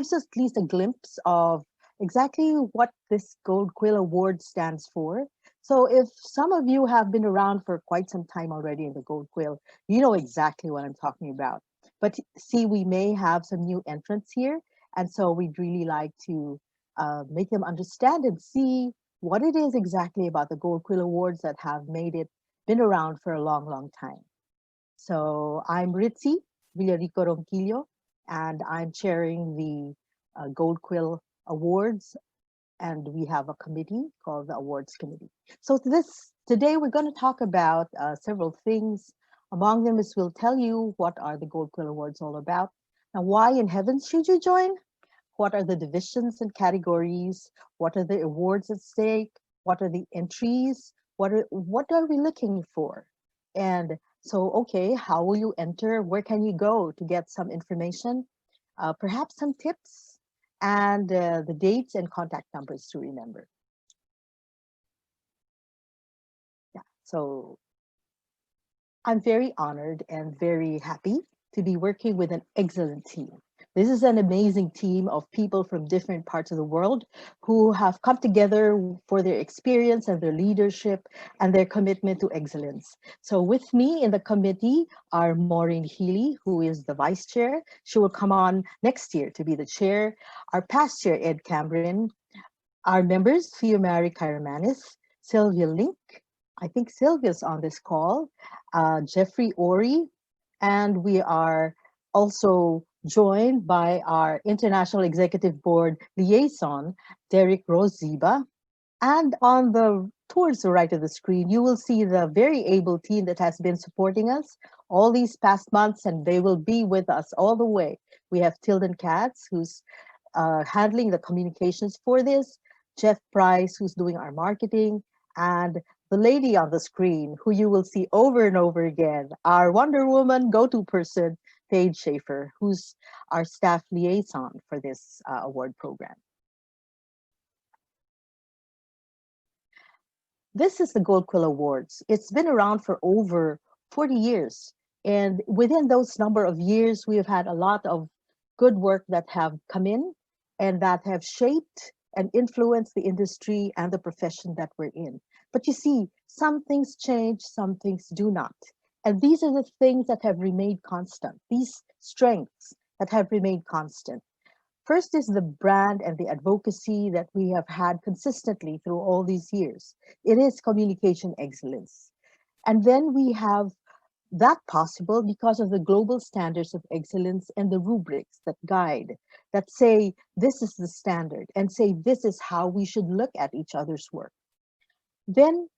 gives us at least a glimpse of exactly what this Gold Quill Award stands for. So if some of you have been around for quite some time already in the Gold Quill, you know exactly what I'm talking about. But see, we may have some new entrants here, and so we'd really like to make them understand and see what it is exactly about the Gold Quill Awards that have been around for a long, long time. So I'm Ritzi, Villarico-Ronquillo, and I'm chairing the Gold Quill Awards, and we have a committee called the Awards Committee. So today we're going to talk about several things. Among them is we'll tell you what are the Gold Quill Awards all about. Now, why in heavens should you join? What are the divisions and categories? What are the awards at stake? What are the entries? What are we looking for? And so, okay, how will you enter? Where can you go to get some information? Perhaps some tips and the dates and contact numbers to remember. Yeah, so I'm very honored and very happy to be working with an excellent team. This is an amazing team of people from different parts of the world who have come together for their experience and their leadership and their commitment to excellence. So with me in the committee are Maureen Healy, who is the vice chair. She will come on next year to be the chair. Our past chair, Ed Cameron. Our members, Fiumari Kairamanis, Sylvia Link, I think Sylvia's on this call, Jeffrey Ori, and we are also joined by our International Executive Board liaison, Derek Roziba. And towards the right of the screen, you will see the very able team that has been supporting us all these past months, and they will be with us all the way. We have Tilden Katz, who's handling the communications for this, Jeff Price, who's doing our marketing, and the lady on the screen, who you will see over and over again, our Wonder Woman go-to person, Paige Schaefer, who's our staff liaison for this award program. This is the Gold Quill Awards. It's been around for over 40 years. And within those number of years, we have had a lot of good work that have come in and that have shaped and influenced the industry and the profession that we're in. But you see, some things change, some things do not. And these are the things that have remained constant, these strengths that have remained constant. First is the brand and the advocacy that we have had consistently through all these years. It is communication excellence. And then we have that possible because of the global standards of excellence and the rubrics that guide, that say this is the standard and say this is how we should look at each other's work. Then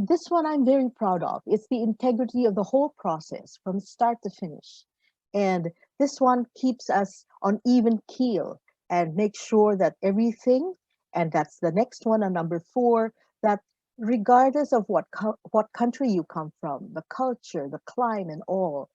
this one I'm very proud of. It's the integrity of the whole process from start to finish. And this one keeps us on even keel and makes sure that everything, and that's the next one on number 4, that regardless of what country you come from, the culture, the climate, and all,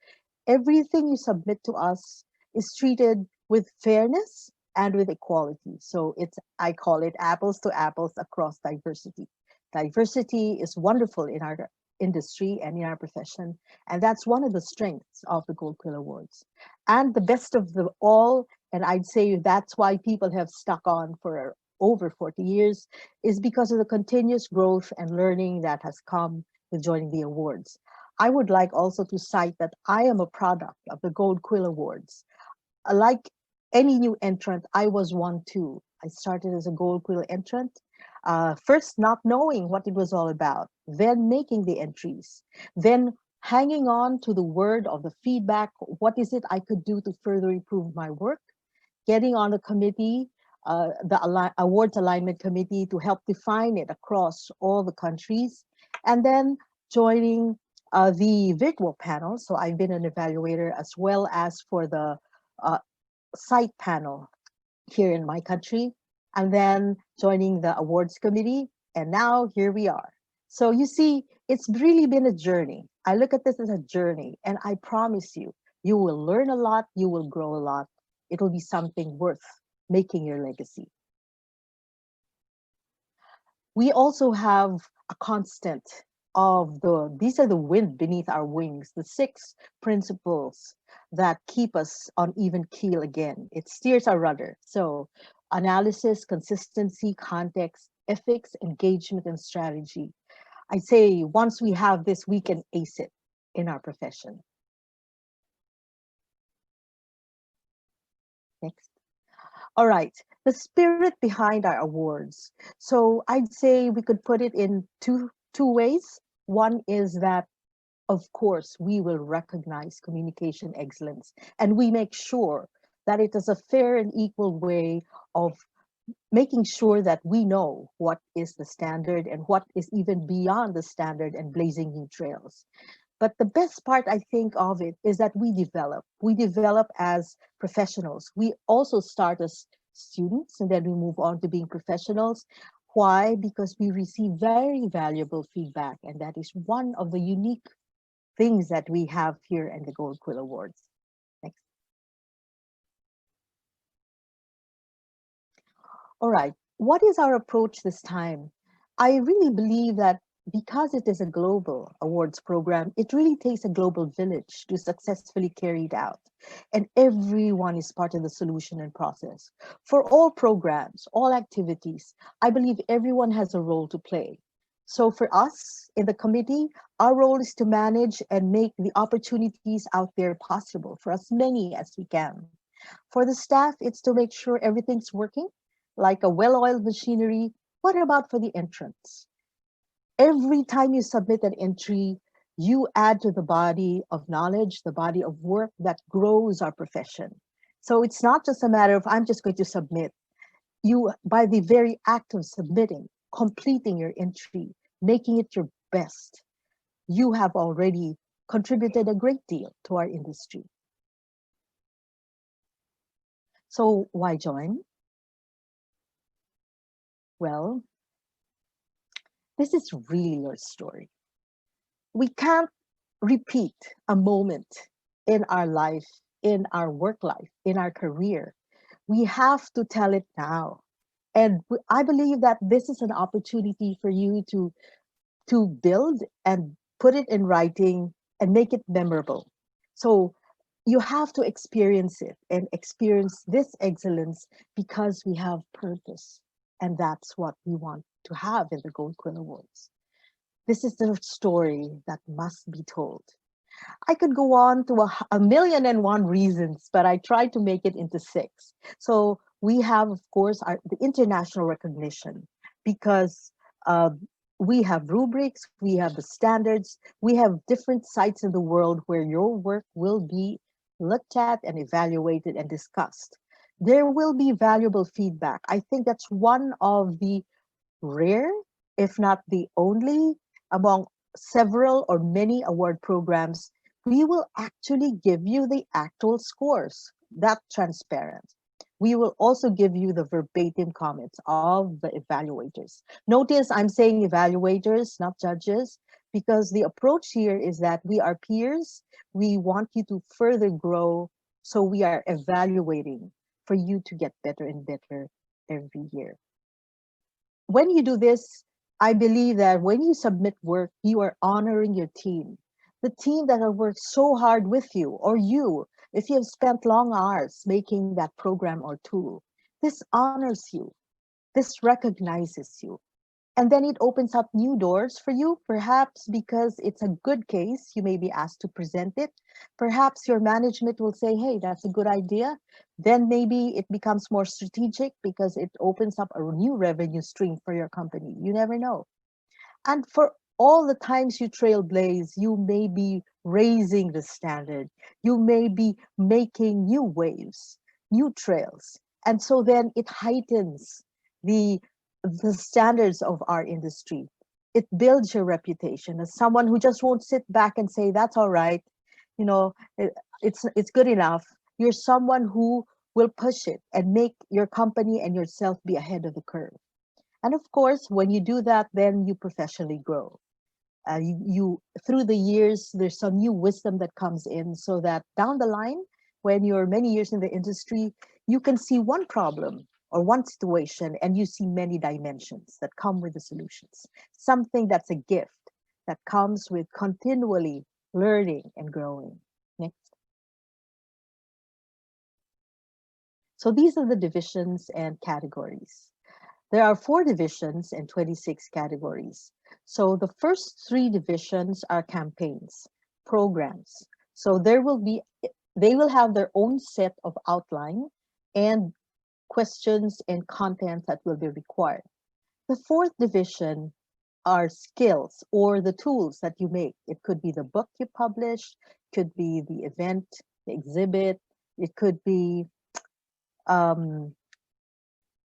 everything you submit to us is treated with fairness and with equality. So I call it apples to apples across diversity. Diversity is wonderful in our industry and in our profession, and that's one of the strengths of the Gold Quill Awards. And the best of them all, and I'd say that's why people have stuck on for over 40 years, is because of the continuous growth and learning that has come with joining the awards. I would like also to cite that I am a product of the Gold Quill Awards. Like any new entrant, I was one too. I started as a Gold Quill entrant, first not knowing what it was all about, then making the entries, then hanging on to the word of the feedback. What is it I could do to further improve my work? Getting on the committee, the awards alignment committee, to help define it across all the countries, and then joining the virtual panel. So I've been an evaluator as well as for the site panel here in my country, and then joining the awards committee, and now here we are. So you see, it's really been a journey. I look at this as a journey, and I promise you, you will learn a lot, you will grow a lot. It will be something worth making your legacy. We also have a constant these are the wind beneath our wings, the 6 principles that keep us on even keel again. It steers our rudder. So analysis, consistency, context, ethics, engagement, and strategy. I say once we have this, we can ace it in our profession. Next. All right, the spirit behind our awards. So I'd say we could put it in two ways. One is that, of course, we will recognize communication excellence, and we make sure that it is a fair and equal way of making sure that we know what is the standard and what is even beyond the standard and blazing new trails. But the best part, I think, of it is that we develop. We develop as professionals. We also start as students and then we move on to being professionals. Why? Because we receive very valuable feedback, and that is one of the unique things that we have here in the Gold Quill Awards. Next. All right, what is our approach this time? I really believe that because it is a global awards program, it really takes a global village to successfully carry it out. And everyone is part of the solution and process. For all programs, all activities, I believe everyone has a role to play. So for us in the committee, our role is to manage and make the opportunities out there possible for as many as we can. For the staff, it's to make sure everything's working like a well-oiled machinery. What about for the entrants? Every time you submit an entry, you add to the body of knowledge, the body of work that grows our profession. So it's not just a matter of I'm just going to submit. You, by the very act of submitting, completing your entry, making it your best, you have already contributed a great deal to our industry. So why join? Well, this is really your story. We can't repeat a moment in our life, in our work life, in our career. We have to tell it now. And I believe that this is an opportunity for you to build and put it in writing and make it memorable. So you have to experience it and experience this excellence because we have purpose. And that's what we want to have in the Gold Quill Awards. This is the story that must be told. I could go on to a million and one reasons, but I tried to make it into 6. So we have, of course, the international recognition because uh, we have rubrics, we have the standards, we have different sites in the world where your work will be looked at and evaluated and discussed. There will be valuable feedback. I think that's one of the rare, if not the only, among several or many award programs, we will actually give you the actual scores, that transparent. We will also give you the verbatim comments of the evaluators. Notice I'm saying evaluators, not judges, because the approach here is that we are peers. We want you to further grow, so we are evaluating for you to get better and better every year. When you do this, I believe that when you submit work, you are honoring your team. The team that have worked so hard with you, or you, if you have spent long hours making that program or tool. This honors you. This recognizes you. And then it opens up new doors for you, perhaps because it's a good case, you may be asked to present it. Perhaps your management will say, hey, that's a good idea. Then maybe it becomes more strategic because it opens up a new revenue stream for your company. You never know. And for all the times you trailblaze, you may be raising the standard. You may be making new waves, new trails. And so then it heightens the standards of our industry. It builds your reputation as someone who just won't sit back and say, that's all right, you know, it's good enough. You're someone who will push it and make your company and yourself be ahead of the curve. And of course, when you do that, then you professionally grow. You through the years, there's some new wisdom that comes in so that down the line, when you're many years in the industry, you can see one problem or one situation and you see many dimensions that come with the solutions. Something that's a gift that comes with continually learning and growing. Next. So these are the divisions and categories. There are 4 divisions and 26 categories. So the first 3 divisions are campaigns, programs. So they will have their own set of outline and questions and content that will be required. The 4th division are skills or the tools that you make. It could be the book you publish, could be the event, the exhibit, it could be um,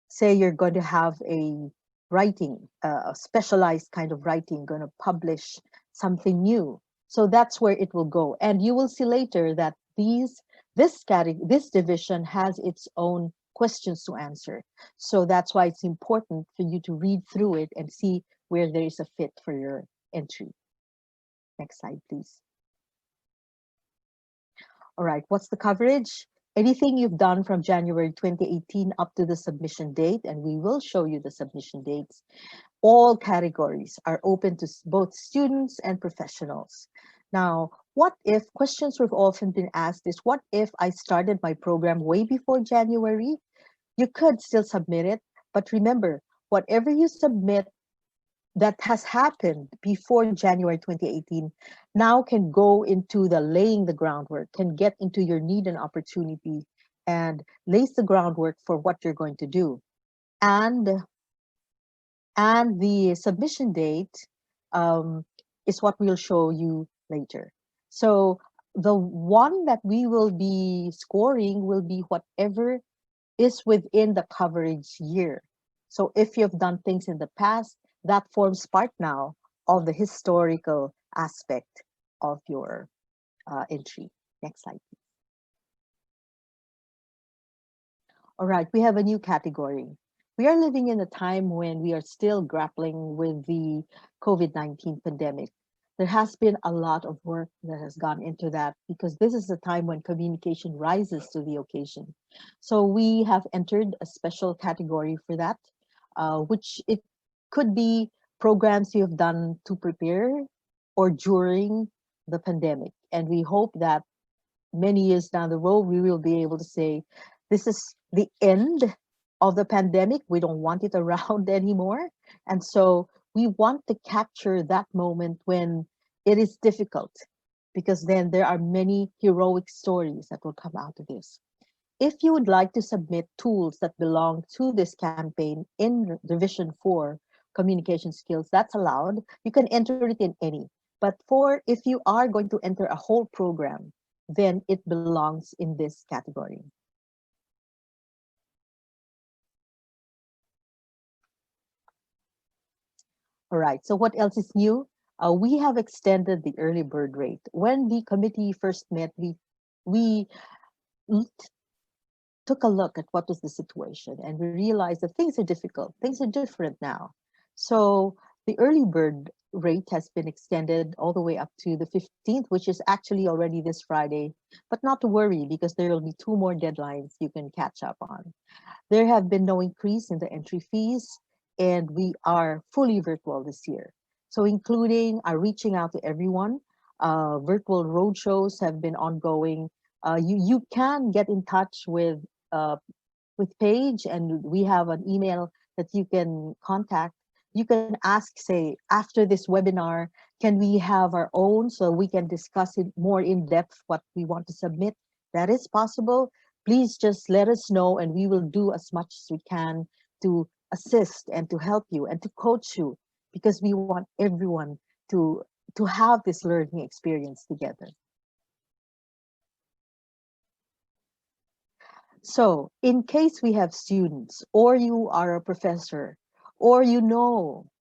say you're going to have a writing, a specialized kind of writing, going to publish something new. So that's where it will go. And you will see later that this division has its own questions to answer. So that's why it's important for you to read through it and see where there is a fit for your entry. Next slide, please. All right, what's the coverage? Anything you've done from January 2018 up to the submission date, and we will show you the submission dates. All categories are open to both students and professionals. Now, what if, questions we've often been asked is, what if I started my program way before January? You could still submit it, but remember, whatever you submit that has happened before January 2018 now can go into the laying the groundwork, can get into your need and opportunity and lays the groundwork for what you're going to do. And the submission date is what we'll show you later. So the one that we will be scoring will be whatever is within the coverage year. So if you've done things in the past, that forms part now of the historical aspect of your entry. Next slide, please. All right, we have a new category. We are living in a time when we are still grappling with the COVID-19 pandemic. There has been a lot of work that has gone into that because this is a time when communication rises to the occasion. So we have entered a special category for that, which it could be programs you have done to prepare or during the pandemic. And we hope that many years down the road, we will be able to say, this is the end of the pandemic. We don't want it around anymore. And so we want to capture that moment when it is difficult, because then there are many heroic stories that will come out of this. If you would like to submit tools that belong to this campaign in Division 4, communication skills, that's allowed. You can enter it in any. But if you are going to enter a whole program, then it belongs in this category. All right, so what else is new? We have extended the early bird rate. When the committee first met, we took a look at what was the situation and we realized that things are difficult. Things are different now. So the early bird rate has been extended all the way up to the 15th, which is actually already this Friday, but not to worry because there will be 2 more deadlines you can catch up on. There have been no increase in the entry fees, and we are fully virtual this year. So including reaching out to everyone, virtual roadshows have been ongoing. You can get in touch with Paige, and we have an email that you can contact. You can ask, say, after this webinar, can we have our own so we can discuss it more in depth what we want to submit? That is possible. Please just let us know and we will do as much as we can to assist and to help you and to coach you, because we want everyone to have this learning experience together. So in case we have students, or you are a professor, or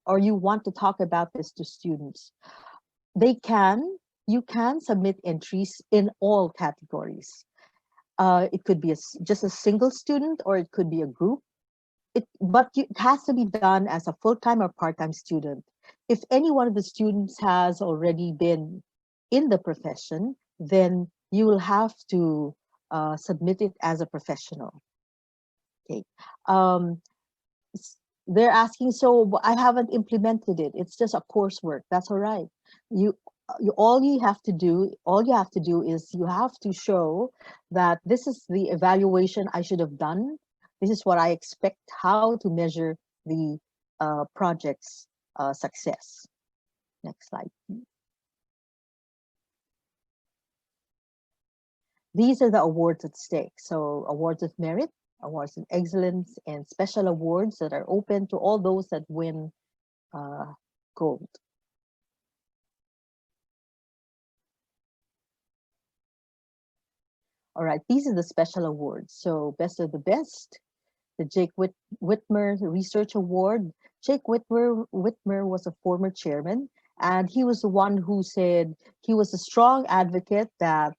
or you want to talk about this to students, you can submit entries in all categories. It could be just a single student, or it could be a group. But it has to be done as a full-time or part-time student. If any one of the students has already been in the profession, then you will have to submit it as a professional. Okay. They're asking, so I haven't implemented it. It's just a coursework. That's all right. All you have to do is you have to show that this is the evaluation I should have done. This is what I expect, how to measure the project's success. Next slide. These are the awards at stake. So awards of merit, awards of excellence, and special awards that are open to all those that win gold. All right, these are the special awards. So best of the best, the Jake Whitmer Research Award. Jake Whitmer was a former chairman, and he was the one who said he was a strong advocate that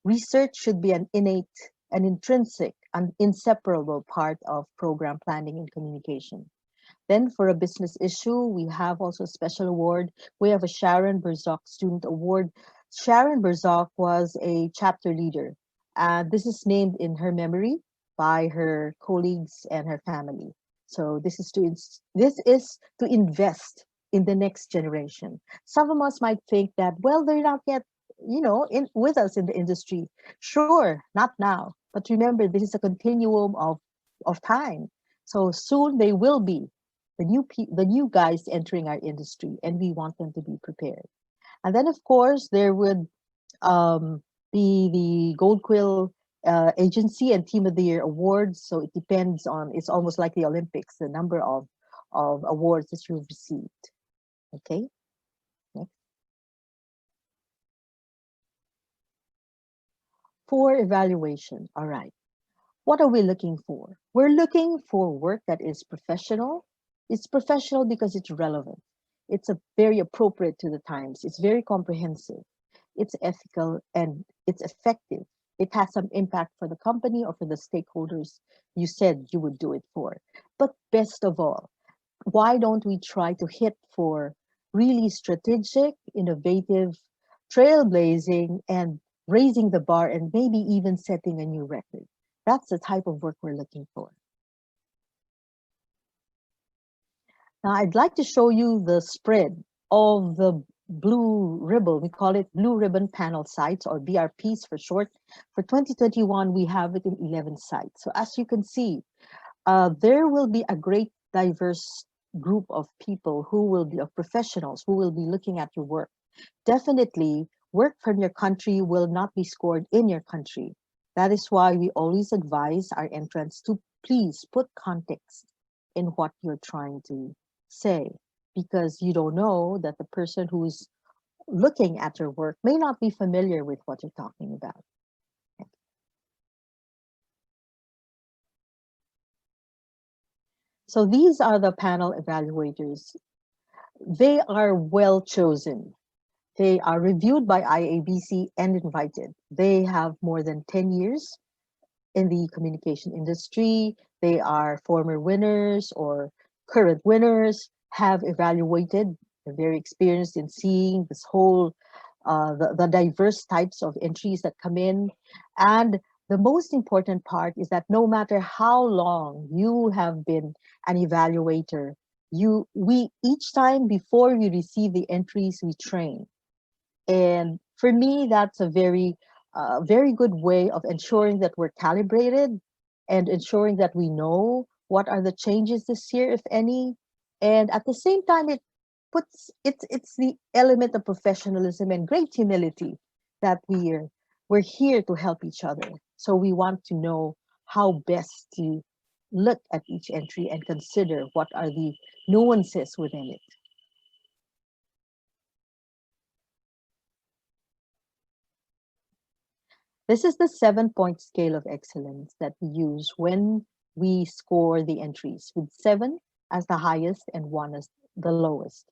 research should be an innate, an intrinsic, an inseparable part of program planning and communication. Then for a business issue, we have also a special award. We have a Sharon Berzok Student Award. Sharon Berzok was a chapter leader, and this is named in her memory by her colleagues and her family. So this is to invest in the next generation. Some of us might think that, well, they're not yet, in with us in the industry. Sure, not now, but remember, this is a continuum of time. So soon they will be the new guys entering our industry, and we want them to be prepared. And then, of course, there would be the Gold Quill Agency and Team of the Year awards. So it depends on, it's almost like the Olympics, the number of awards that you've received. Okay. Next. For evaluation, all right. What are we looking for? We're looking for work that is professional. It's professional because it's relevant. It's very appropriate to the times. It's very comprehensive. It's ethical and it's effective. It has some impact for the company or for the stakeholders you said you would do it for. But best of all, why don't we try to hit for really strategic, innovative, trailblazing, and raising the bar and maybe even setting a new record? That's the type of work we're looking for. Now, I'd like to show you the spread of the blue ribbon. We call it Blue Ribbon Panel Sites, or BRPs for short. For 2021, we have it in 11 sites. So as you can see, there will be a great diverse group of people of professionals who will be looking at your work. Definitely, work from your country will not be scored in your country. That is why we always advise our entrants to please put context in what you're trying to say, because you don't know that the person who's looking at your work may not be familiar with what you're talking about. So these are the panel evaluators. They are well chosen. They are reviewed by IABC and invited. They have more than 10 years in the communication industry. They are former winners or current winners, have evaluated. They're very experienced in seeing this whole, the diverse types of entries that come in. And the most important part is that no matter how long you have been an evaluator, we each time before we receive the entries, we train. And for me, that's a very good way of ensuring that we're calibrated and ensuring that we know what are the changes this year, if any. And at the same time, it's the element of professionalism and great humility that we're here to help each other. So we want to know how best to look at each entry and consider what are the nuances within it. This is the 7-point scale of excellence that we use when we score the entries, with 7 as the highest and 1 as the lowest.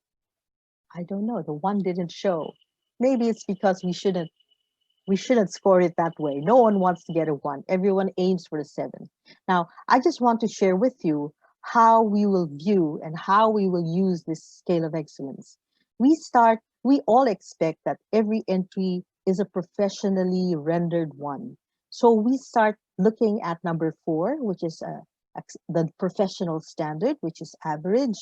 I don't know, the 1 didn't show. Maybe it's because we shouldn't score it that way. No one wants to get a 1. Everyone aims for a 7. Now, I just want to share with you how we will view and how we will use this scale of excellence. We all expect that every entry is a professionally rendered one. So we start looking at number 4, which is the professional standard, which is average.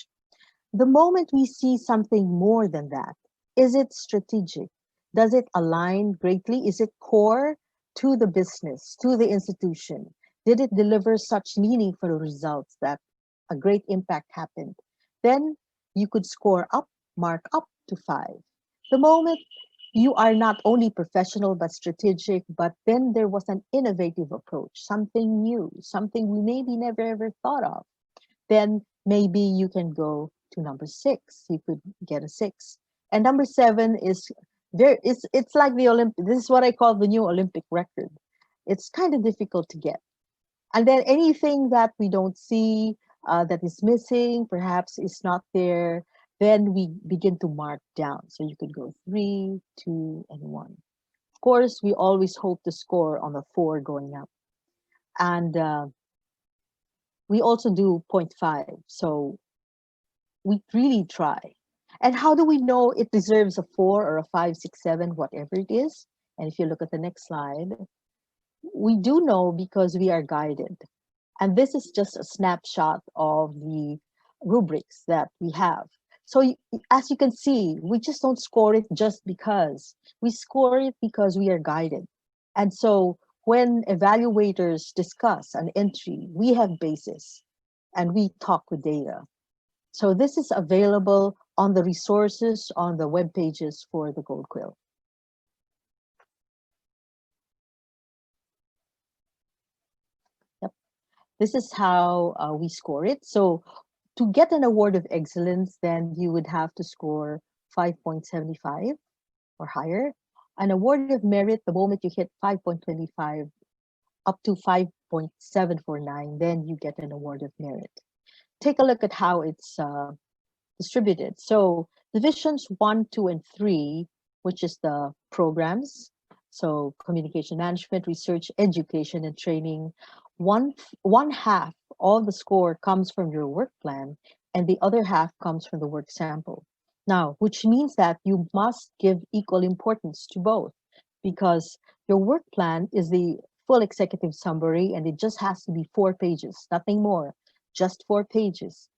The moment we see something more than that, Is it strategic? Does it align greatly? Is it core to the business, to the institution? Did it deliver such meaningful results that a great impact happened? Then you could score up, mark up to 5. The moment you are not only professional but strategic, but then there was an innovative approach, something new, something we maybe never ever thought of, then maybe you can go to number 6. You could get a 6. And number 7 is there. It's like the Olympic. This is what I call the new Olympic record. It's kind of difficult to get. And then anything that we don't see, that is missing, perhaps is not there, then we begin to mark down. So you could go 3, 2, and 1. Of course, we always hope to score on the 4 going up. And we also do zero point 0.5. So we really try. And how do we know it deserves a 4 or a 5, 6, 7, whatever it is? And if you look at the next slide, we do know because we are guided. And this is just a snapshot of the rubrics that we have. So as you can see, we just don't score it just because. We score it because we are guided. And so when evaluators discuss an entry, we have basis and we talk with data. So this is available on the resources on the web pages for the Gold Quill. Yep. This is how we score it. So to get an award of excellence, then you would have to score 5.75 or higher. An award of merit, the moment you hit 5.25 up to 5.749, then you get an award of merit. Take a look at how it's distributed. So divisions 1, 2, and 3, which is the programs, so communication management, research, education, and training, one half of the score comes from your work plan, and the other half comes from the work sample. Now, which means that you must give equal importance to both, because your work plan is the full executive summary, and it just has to be 4 pages, nothing more, just 4 pages.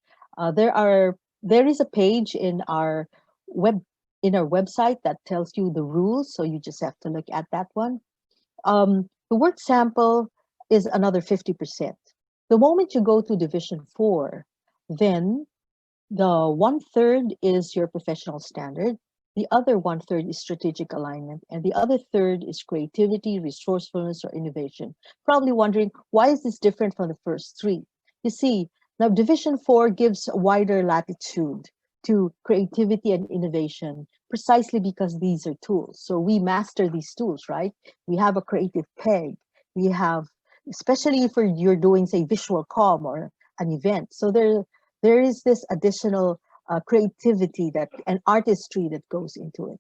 There is a page in our website that tells you the rules, so you just have to look at that one. The work sample is another 50%. The moment you go to Division 4, then the 1/3 is your professional standard, the other 1/3 is strategic alignment, and the other third is creativity, resourcefulness, or innovation. Probably wondering, why is this different from the first 3? You see, now Division 4 gives a wider latitude to creativity and innovation, precisely because these are tools. So we master these tools, right? We have a creative peg. We have, especially if you're doing, say, visual comm or an event. So there is this additional creativity and artistry that goes into it.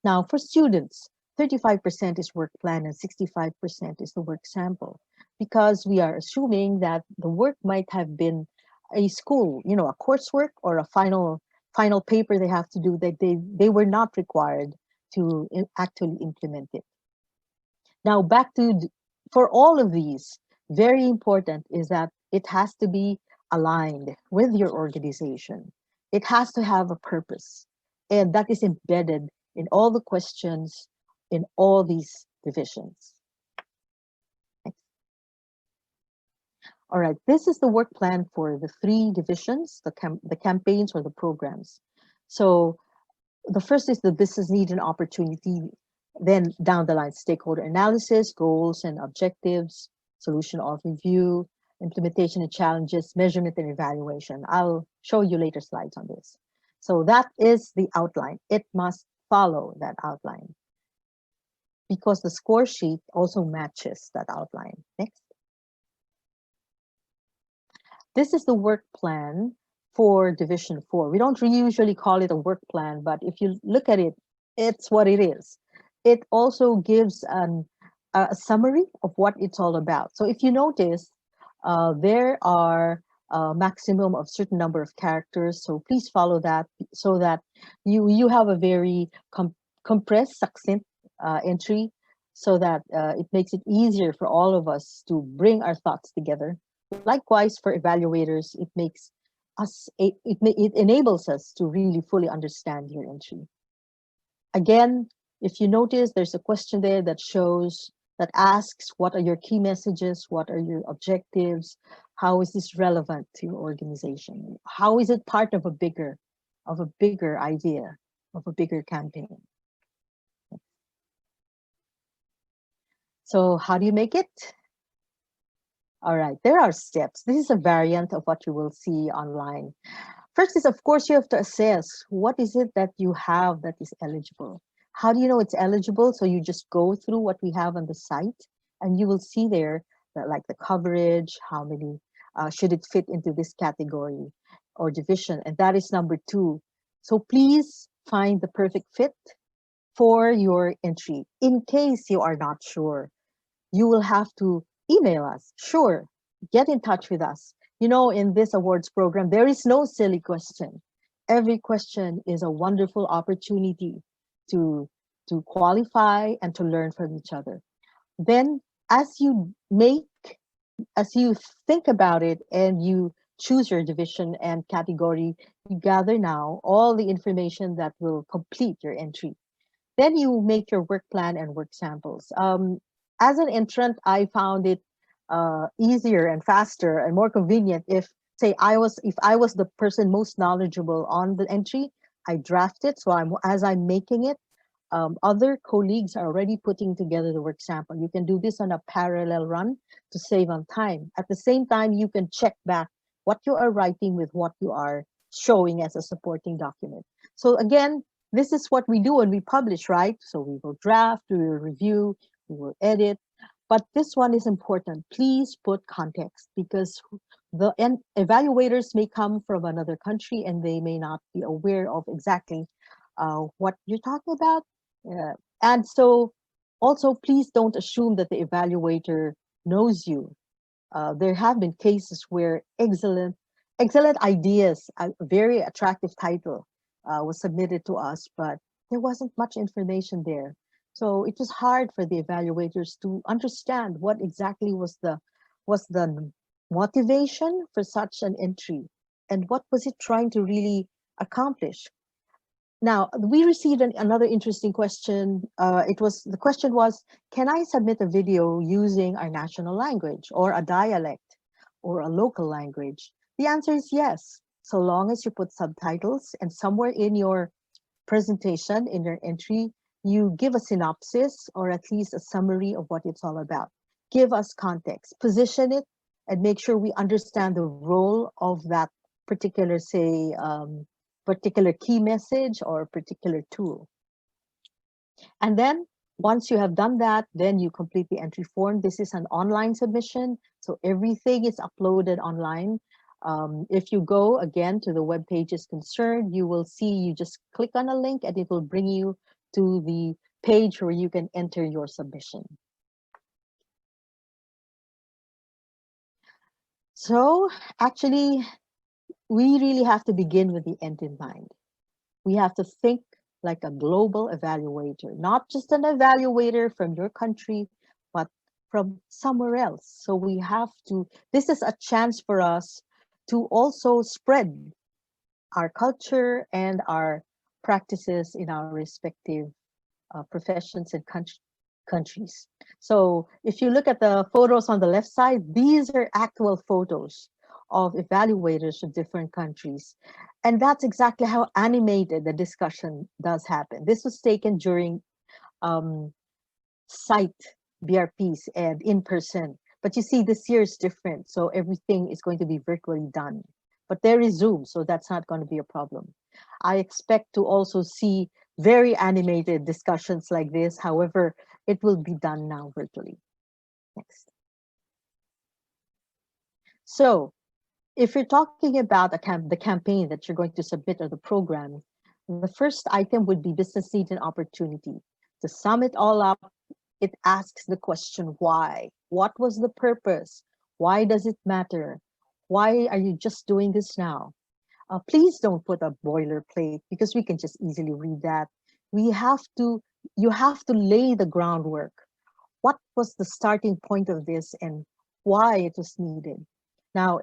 Now, for students, 35% is work plan and 65% is the work sample, because we are assuming that the work might have been a school, a coursework or a final paper they have to do that they were not required to actually implement it. Now, for all of these, very important is that it has to be aligned with your organization. It has to have a purpose, and that is embedded in all the questions in all these divisions. Next. All right, this is the work plan for the 3 divisions, the campaigns or the programs. So the first is the business need and opportunity. Then down the line, stakeholder analysis, goals and objectives, solution overview, implementation and challenges, measurement and evaluation. I'll show you later slides on this. So that is the outline. It must follow that outline, because the score sheet also matches that outline. Next. This is the work plan for Division 4. We don't usually call it a work plan, but if you look at it, it's what it is. It also gives a summary of what it's all about. So if you notice, there are a maximum of certain number of characters. So please follow that so that you have a very compressed, succinct entry, so that it makes it easier for all of us to bring our thoughts together. Likewise, for evaluators, it makes us it enables us to really fully understand your entry. Again, if you notice, there's a question there that asks, what are your key messages? What are your objectives? How is this relevant to your organization? How is it part of of a bigger idea, of a bigger campaign? So how do you make it? All right, there are steps. This is a variant of what you will see online. First is, of course, you have to assess what is it that you have that is eligible. How do you know it's eligible? So you just go through what we have on the site, and you will see there that, like, the coverage, how many should it fit into this category or division, and that is number two. So please find the perfect fit for your entry. In case you are not sure, you will have to email us. Sure, get in touch with us. You know, in this awards program, there is no silly question. Every question is a wonderful opportunity to, to qualify and to learn from each other. Then, as you make, as you think about it and you choose your division and category, you gather now all the information that will complete your entry. Then you make your work plan and work samples. As an entrant, I found it easier and faster and more convenient if, say, if I was the person most knowledgeable on the entry, I draft it. So as I'm making it, other colleagues are already putting together the work sample. You can do this on a parallel run to save on time. At the same time, you can check back what you are writing with what you are showing as a supporting document. So again, this is what we do when we publish, right? So we will draft, we will review, we will edit. But this one is important. Please put context, because the evaluators may come from another country and they may not be aware of exactly what you're talking about. And so also, please don't assume that the evaluator knows you. There have been cases where excellent ideas, a very attractive title was submitted to us, but there wasn't much information there. So it was hard for the evaluators to understand what exactly was the motivation for such an entry, and what was it trying to really accomplish. Now, we received another interesting question. The question was, can I submit a video using our national language or a dialect or a local language? The answer is yes, so long as you put subtitles, and somewhere in your presentation, in your entry, you give a synopsis or at least a summary of what it's all about. Give us context, position it, and make sure we understand the role of that particular, say, particular key message or particular tool. And then once you have done that, then you complete the entry form. This is an online submission, so everything is uploaded online. If you go again to the web pages concerned, you will see, you just click on a link and it will bring you to the page where you can enter your submission. So actually, we really have to begin with the end in mind. We have to think like a global evaluator, not just an evaluator from your country, but from somewhere else. So we have to, this is a chance for us to also spread our culture and our practices in our respective professions and countries. So if you look at the photos on the left side, these are actual photos of evaluators of different countries. And that's exactly how animated the discussion does happen. This was taken during site BRPs and in person. But you see, this year is different. So everything is going to be virtually done. But there is Zoom, so that's not going to be a problem. I expect to also see very animated discussions like this. However, it will be done now virtually. Next. So if you're talking about the campaign that you're going to submit or the program, the first item would be business need and opportunity. To sum it all up, it asks the question, why? What was the purpose? Why does it matter? Why are you just doing this now? Please don't put a boilerplate, because we can just easily read that. You have to lay the groundwork. What was the starting point of this and why it was needed? Now,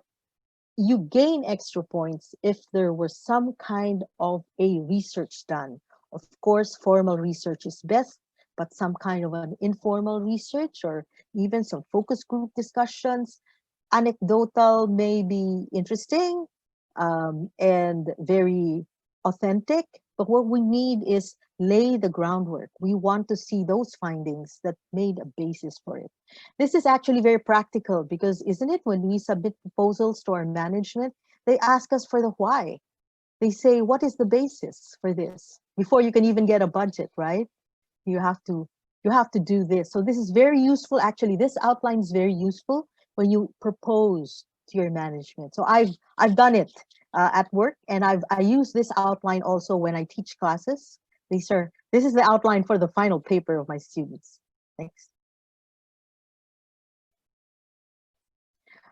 you gain extra points if there was some kind of a research done Of course, formal research is best, but some kind of an informal research or even some focus group discussions, anecdotal may be interesting and very authentic, but what we need is lay the groundwork. We want to see those findings that made a basis for it. This is actually very practical because isn't it when we submit proposals to our management, they ask us for the why. They say, what is the basis for this? Before you can even get a budget, right? You have to do this. So this is very useful. Actually, this outline is very useful when you propose to your management. So I've done it at work, and I use this outline also when I teach classes. This is the outline for the final paper of my students. Thanks.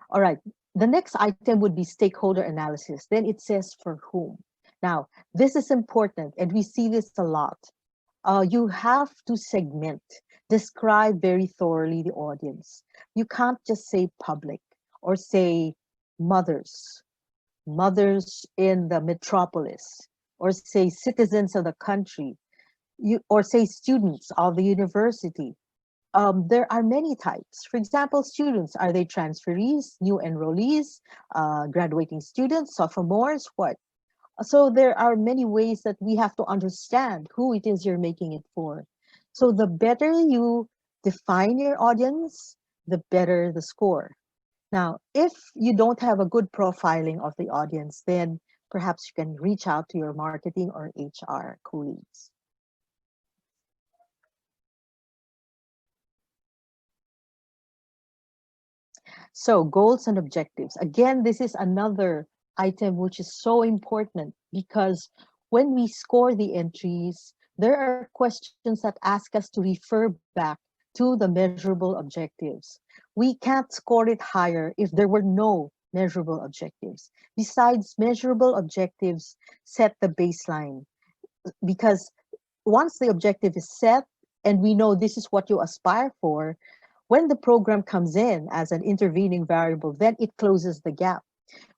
All right. The next item would be stakeholder analysis. Then it says for whom. Now, this is important, and we see this a lot. You have to segment, describe very thoroughly the audience. You can't just say public or say mothers in the metropolis, or say citizens of the country, or say students of the university. There are many types. For example, students, are they transferees, new enrollees, graduating students, sophomores, what? So there are many ways that we have to understand who it is you're making it for. So the better you define your audience, the better the score. Now, if you don't have a good profiling of the audience, then perhaps you can reach out to your marketing or HR colleagues. So goals and objectives. Again, this is another item which is so important because when we score the entries, there are questions that ask us to refer back to the measurable objectives. We can't score it higher if there were no measurable objectives. Besides, measurable objectives set the baseline because once the objective is set and we know this is what you aspire for, when the program comes in as an intervening variable, then it closes the gap.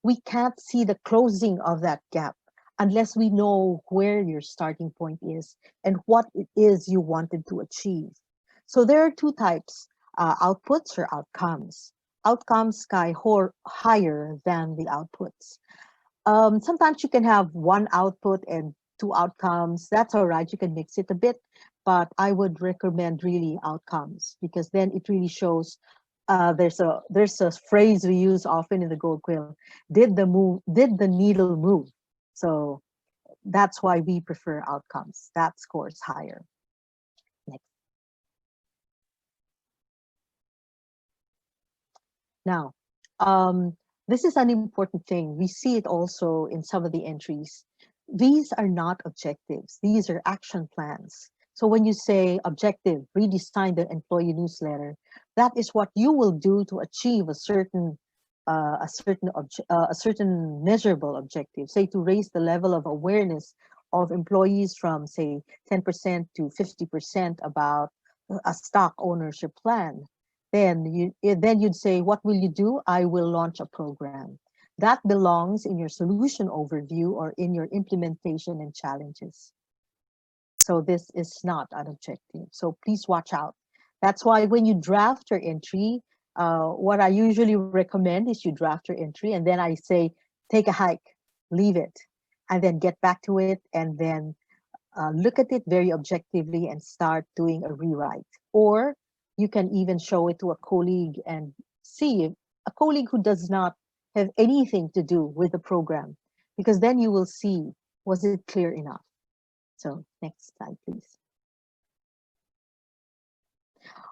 We can't see the closing of that gap unless we know where your starting point is and what it is you wanted to achieve. So there are two types, outputs or outcomes. Outcomes sky higher than the outputs. Sometimes you can have one output and two outcomes. That's all right. You can mix it a bit, but I would recommend really outcomes because then it really shows. There's a phrase we use often in the Gold Quill. Did the needle move? So that's why we prefer outcomes. That scores higher. Next. Now, this is an important thing. We see it also in some of the entries. These are not objectives. These are action plans. So when you say objective, redesign the employee newsletter, that is what you will do to achieve a certain measurable objective. Say to raise the level of awareness of employees from say 10% to 50% about a stock ownership plan. Then you'd say, what will you do? I will launch a program. That belongs in your solution overview or in your implementation and challenges. So this is not an objective. So please watch out. That's why when you draft your entry, what I usually recommend is you draft your entry and then I say, take a hike, leave it, and then get back to it and then look at it very objectively and start doing a rewrite. Or you can even show it to a colleague and see a colleague who does not have anything to do with the program, because then you will see, was it clear enough? So next slide, please.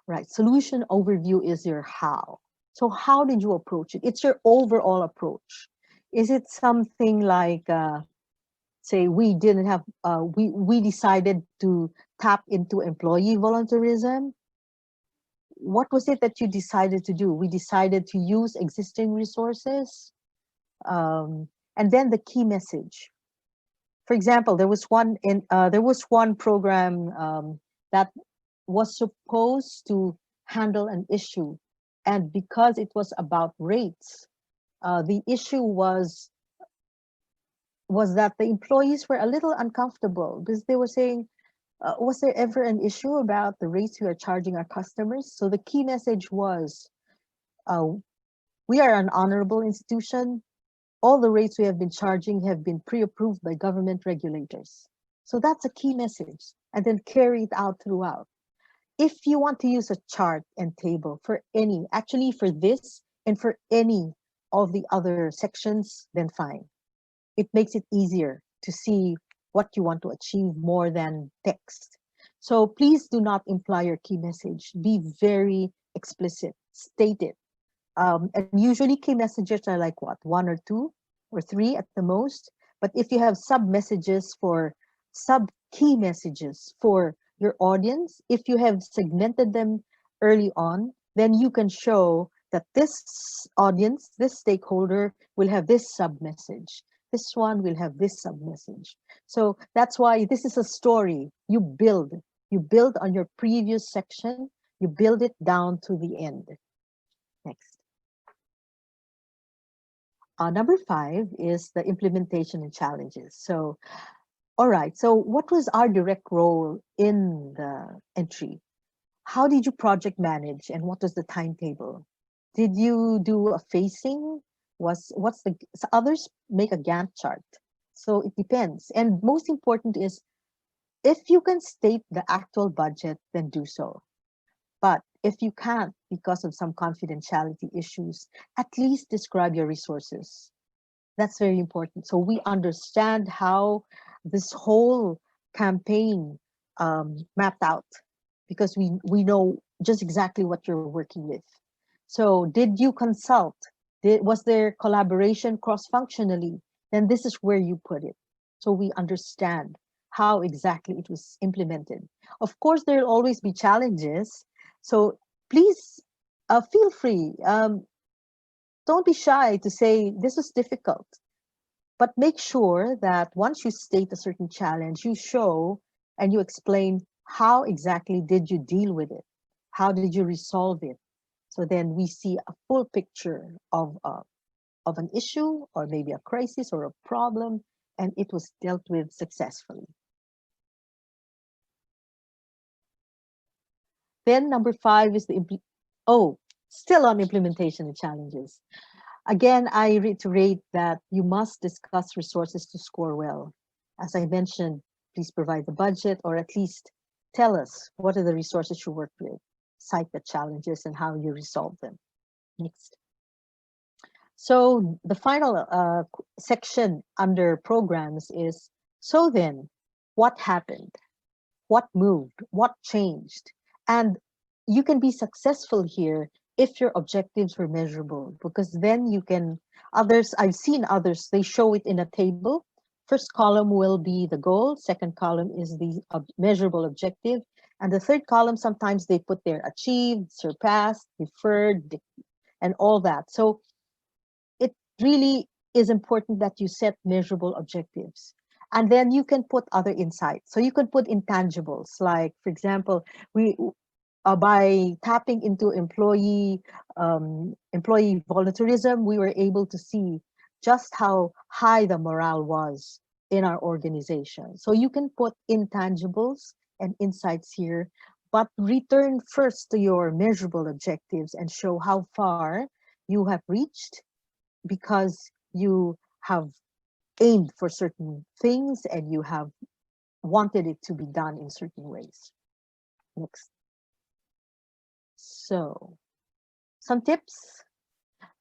Right, solution overview is your how. So how did you approach it? It's your overall approach. Is it something like, say we didn't have, we decided to tap into employee volunteerism? What was it that you decided to do? We decided to use existing resources. And then the key message. For example, there was one program that was supposed to handle an issue, and because it was about rates, the issue was was that the employees were a little uncomfortable because they were saying, was there ever an issue about the rates we are charging our customers? So the key message was, uh, we are an honorable institution. All the rates we have been charging have been pre-approved by government regulators. So that's a key message. And then carry it out throughout. If you want to use a chart and table for any, actually for this and for any of the other sections, then fine. It makes it easier to see what you want to achieve more than text. So please do not imply your key message. Be very explicit, state it. And usually key messages are like what, one or two or three at the most. But if you have sub messages for sub key messages for your audience, if you have segmented them early on, then you can show that this audience, this stakeholder will have this sub message. This one will have this sub message. So that's why this is a story. You build on your previous section, you build it down to the end. Next. Number 5 is the implementation and challenges. So, all right, so what was our direct role in the entry? How did you project manage and what was the timetable? Did you do a phasing? So others make a Gantt chart. So it depends. And most important is, if you can state the actual budget, then do so. But if you can't because of some confidentiality issues, at least describe your resources. That's very important. So we understand how this whole campaign mapped out, because we know just exactly what you're working with. So did you consult? Was there collaboration cross-functionally? Then this is where you put it. So we understand how exactly it was implemented. Of course, there'll always be challenges. So please feel free. Don't be shy to say this was difficult. But make sure that once you state a certain challenge, you show and you explain how exactly did you deal with it? How did you resolve it? So then we see a full picture of an issue or maybe a crisis or a problem, and it was dealt with successfully. Then number 5 is still on implementation and challenges. Again, I reiterate that you must discuss resources to score well. As I mentioned, please provide the budget, or at least tell us what are the resources you worked with, cite the challenges and how you resolve them. Next. So the final section under programs is, so then, what happened? What moved? What changed? And you can be successful here if your objectives were measurable, because then you can, I've seen others, they show it in a table. First column will be the goal, second column is the measurable objective, and the third column, sometimes they put there achieved, surpassed, deferred, and all that. So it really is important that you set measurable objectives. And then you can put other insights. So you can put intangibles, like, for example, by tapping into employee volunteerism, we were able to see just how high the morale was in our organization. So you can put intangibles and insights here, but return first to your measurable objectives and show how far you have reached, because you have aimed for certain things and you have wanted it to be done in certain ways. Next. So, some tips.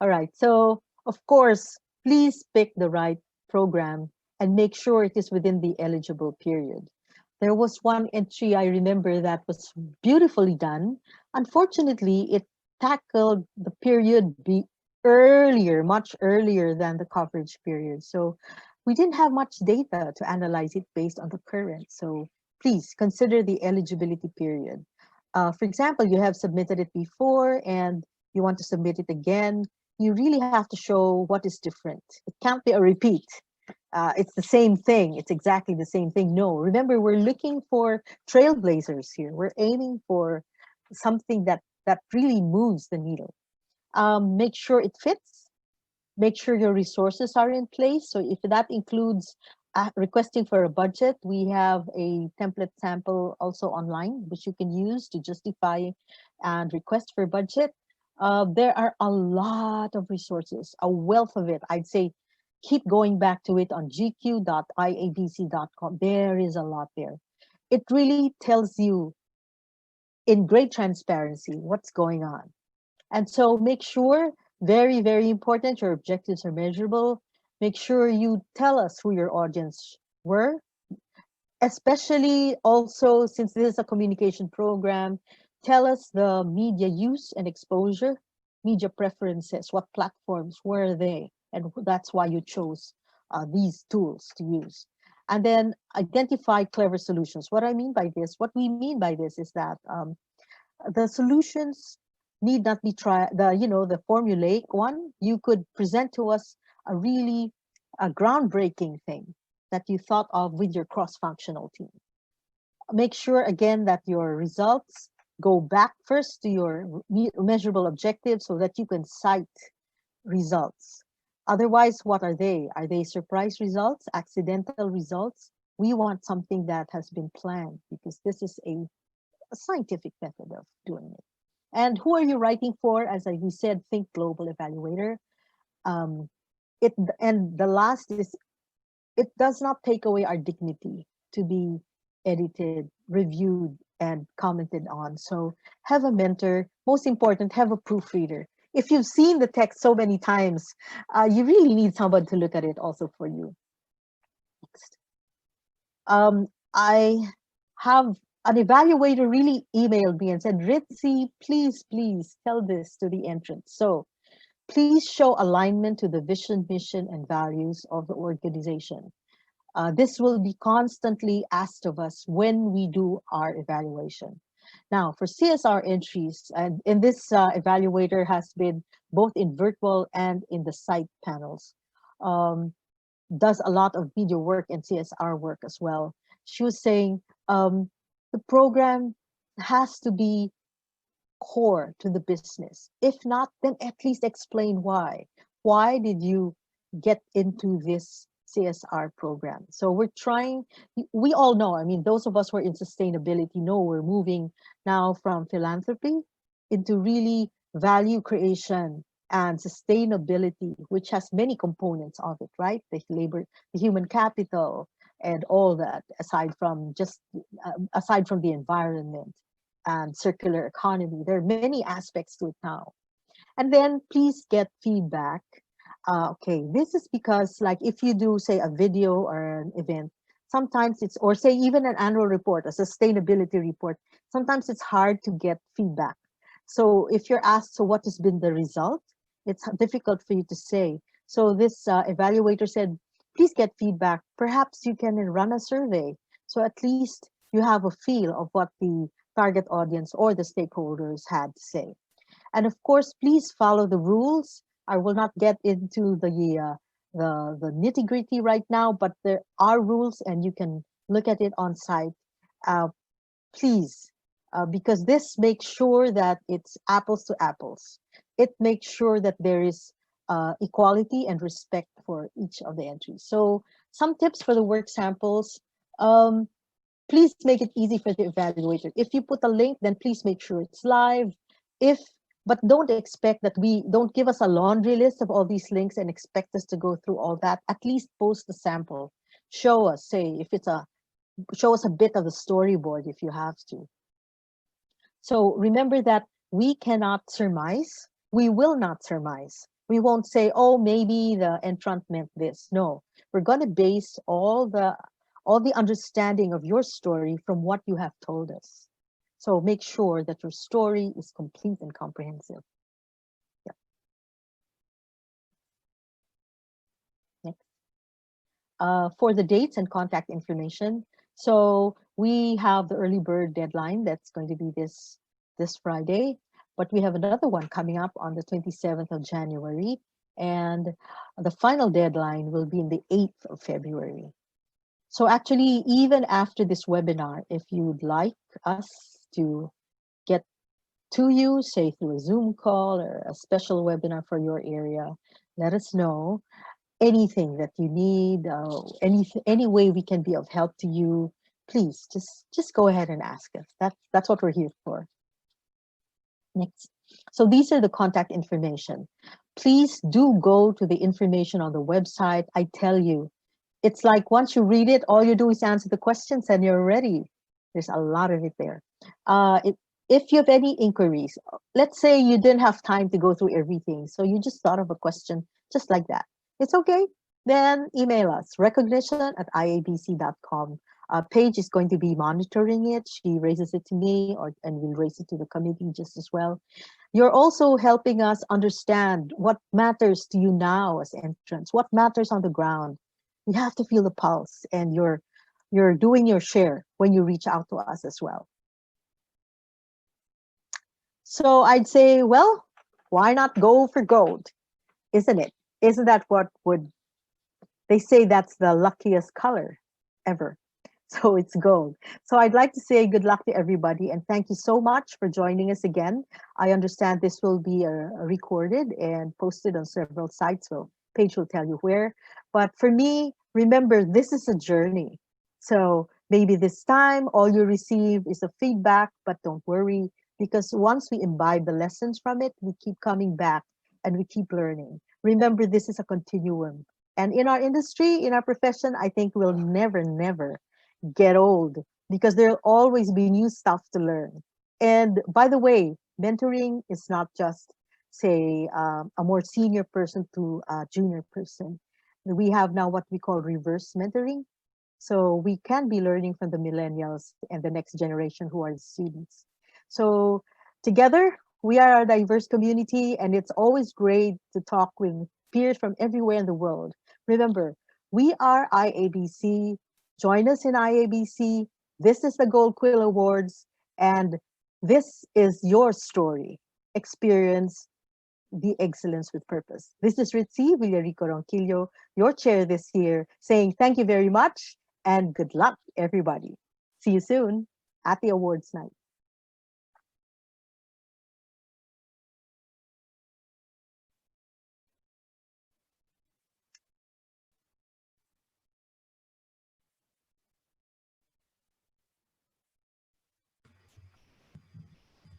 All right. So, of course, please pick the right program and make sure it is within the eligible period. There was one entry I remember that was beautifully done. Unfortunately, it tackled the period earlier, much earlier than the coverage period. So we didn't have much data to analyze it based on the current. So please consider the eligibility period. For example, you have submitted it before and you want to submit it again. You really have to show what is different. It can't be a repeat. It's the same thing. It's exactly the same thing. No, remember, we're looking for trailblazers here. We're aiming for something that really moves the needle. Make sure it fits. Make sure your resources are in place. So if that includes requesting for a budget, we have a template sample also online, which you can use to justify and request for budget. There are a lot of resources, a wealth of it. I'd say keep going back to it on gq.iabc.com. There is a lot there. It really tells you in great transparency what's going on. And so make sure, very, very important, your objectives are measurable. Make sure you tell us who your audience were, especially also since this is a communication program, tell us the media use and exposure, media preferences, what platforms were they, and that's why you chose these tools to use. And then identify clever solutions. What I mean by this, what we mean by this is that the solutions need not be the formulaic one. You could present to us a really a groundbreaking thing that you thought of with your cross-functional team. Make sure again that your results go back first to your measurable objectives so that you can cite results. Otherwise, what are they? Are they surprise results, accidental results? We want something that has been planned because this is a scientific method of doing it. And who are you writing for? As we said, think global evaluator. Um, and the last is, it does not take away our dignity to be edited, reviewed, and commented on. So have a mentor. Most important, have a proofreader. If you've seen the text so many times, you really need someone to look at it also for you. Next. I have an evaluator really emailed me and said, Ritzi, please, please tell this to the entrants. So please show alignment to the vision, mission, and values of the organization. This will be constantly asked of us when we do our evaluation. Now, for CSR entries, and this evaluator has been both in virtual and in the site panels, does a lot of video work and CSR work as well. She was saying the program has to be core to the business. If not, then at least explain why. Why did you get into this CSR program? So we're trying, we all know, I mean, those of us who are in sustainability know we're moving now from philanthropy into really value creation and sustainability, which has many components of it, right? The labor, the human capital, and all that, aside from the environment and circular economy. There are many aspects to it now. And then please get feedback. Okay, this is because, like, if you do, say, a video or an event, sometimes it's, or say even an annual report, a sustainability report, sometimes it's hard to get feedback. So if you're asked, so what has been the result? It's difficult for you to say. So this evaluator said, please get feedback. Perhaps you can run a survey. So at least you have a feel of what the target audience or the stakeholders had to say. And of course, please follow the rules. I will not get into the nitty-gritty right now, but there are rules and you can look at it on site. Please, because this makes sure that it's apples to apples. It makes sure that there is equality and respect for each of the entries. So some tips for the work samples. Please make it easy for the evaluator. If you put a link, then please make sure it's live. But don't expect that don't give us a laundry list of all these links and expect us to go through all that. At least post the sample. Show us, say, show us a bit of the storyboard if you have to. So remember that we cannot surmise. We will not surmise. We won't say, oh, maybe the entrant meant this. No, we're going to base all the understanding of your story from what you have told us. So make sure that your story is complete and comprehensive. Yeah. Next. For the dates and contact information, so we have the early bird deadline that's going to be this Friday, but we have another one coming up on the 27th of January, and the final deadline will be in the 8th of February. So actually, even after this webinar, if you'd like us to get to you, say through a Zoom call or a special webinar for your area, Let us know anything that you need, any way we can be of help to you. Please just go ahead and ask us. That's what we're here for. Next. So these are the contact information. Please do go to the information on the website. I tell you, it's like once you read it, all you do is answer the questions and you're ready. There's a lot of it there. If you have any inquiries, let's say you didn't have time to go through everything, so you just thought of a question just like that. It's okay. Then email us, recognition@iabc.com. Paige is going to be monitoring it. She raises it to me, and we'll raise it to the committee just as well. You're also helping us understand what matters to you now as entrants, what matters on the ground. You have to feel the pulse, and you're doing your share when you reach out to us as well. So I'd say, well, why not go for gold? Isn't it? Isn't that what would they say that's the luckiest color ever? So it's gold. So I'd like to say good luck to everybody and thank you so much for joining us again. I understand this will be recorded and posted on several sites. So Paige will tell you where. But for me, remember, this is a journey. So maybe this time all you receive is a feedback, but don't worry, because once we imbibe the lessons from it, we keep coming back and we keep learning. Remember, this is a continuum. And in our industry, in our profession, I think we'll never get old because there'll always be new stuff to learn. And by the way, mentoring is not just, say, a more senior person to a junior person. We have now what we call reverse mentoring. So we can be learning from the millennials and the next generation who are the students. So together, we are a diverse community, and it's always great to talk with peers from everywhere in the world. Remember, we are IABC. Join us in IABC. This is the Gold Quill Awards, and this is your story. Experience the excellence with purpose. This is Ritzi, Villarico-Ronquillo, your chair this year, saying thank you very much and good luck, everybody. See you soon at the awards night.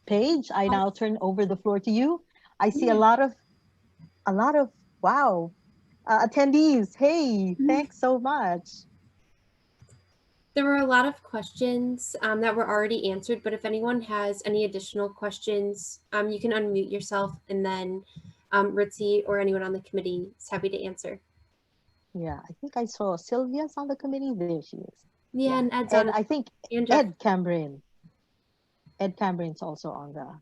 Paige, I now turn over the floor to you. I see a lot of wow attendees. Hey, thanks so much. There were a lot of questions that were already answered, but if anyone has any additional questions, you can unmute yourself and then Ritzi or anyone on the committee is happy to answer. Yeah, I think I saw Sylvia's on the committee. There she is. Yeah, and Ed's and on I think and Jeff. Ed Cameron's also on the,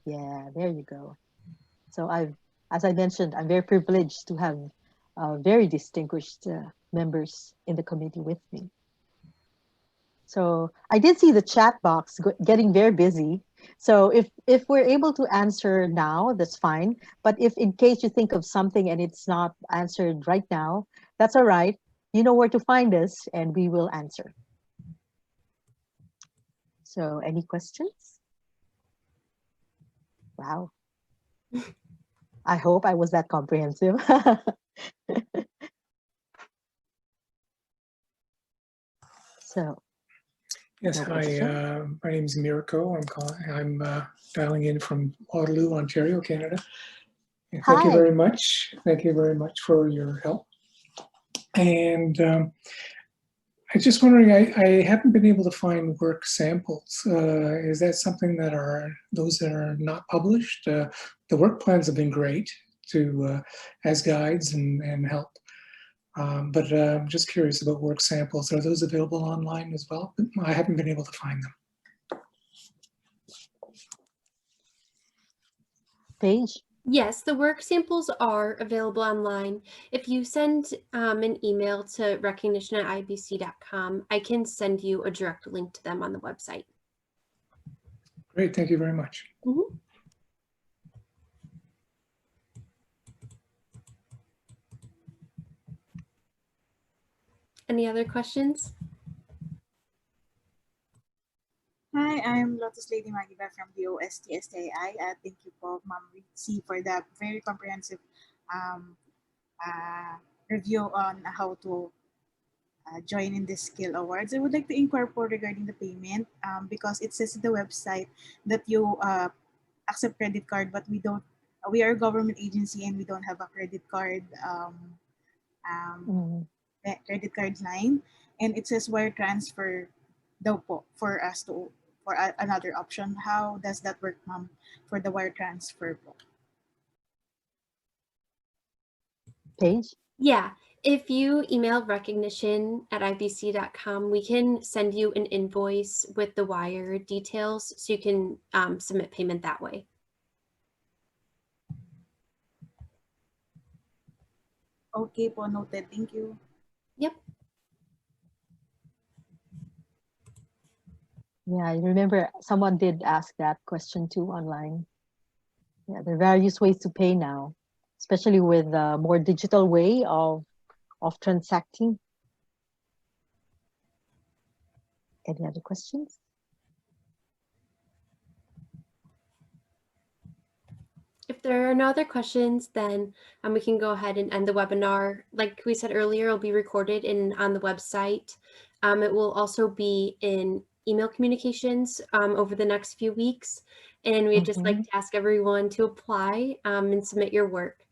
yeah, there you go. So as I mentioned, I'm very privileged to have very distinguished members in the committee with me. So I did see the chat box getting very busy. So if we're able to answer now, that's fine. But if in case you think of something and it's not answered right now, that's all right. You know where to find us and we will answer. So any questions? Wow. I hope I was that comprehensive. So. Yes, hi. My name is Mirko. I'm dialing in from Waterloo, Ontario, Canada. And thank you very much. Thank you very much for your help. And I'm just wondering, I haven't been able to find work samples. Is that something that those that are not published? The work plans have been great to as guides and help. But I'm just curious about work samples. Are those available online as well? I haven't been able to find them. Paige? Yes, the work samples are available online. If you send an email to recognition@iabc.com, I can send you a direct link to them on the website. Great, thank you very much. Mm-hmm. Any other questions? Hi, I'm Lotus Lady Magiba from the OSTSTI. Thank you po, Ma'am Ritzi, for the very comprehensive um, review on how to join in this skill awards. I would like to inquire for regarding the payment because it says in the website that you accept credit card, but we don't. We are a government agency and we don't have a credit card um, Mhm. credit card line, and it says wire transfer daw po for us to for another option. How does that work, ma'am, for the wire transfer po? Paige? Yeah, if you email recognition@ibc.com, we can send you an invoice with the wire details so you can submit payment that way. Okay po, noted. Thank you. Yep. Yeah, I remember someone did ask that question too online. Yeah, there are various ways to pay now, especially with a more digital way of transacting. Any other questions? If there are no other questions, then we can go ahead and end the webinar. Like we said earlier, it'll be recorded on the website. It will also be in email communications over the next few weeks. And we'd just like Mhm. to ask everyone to apply and submit your work.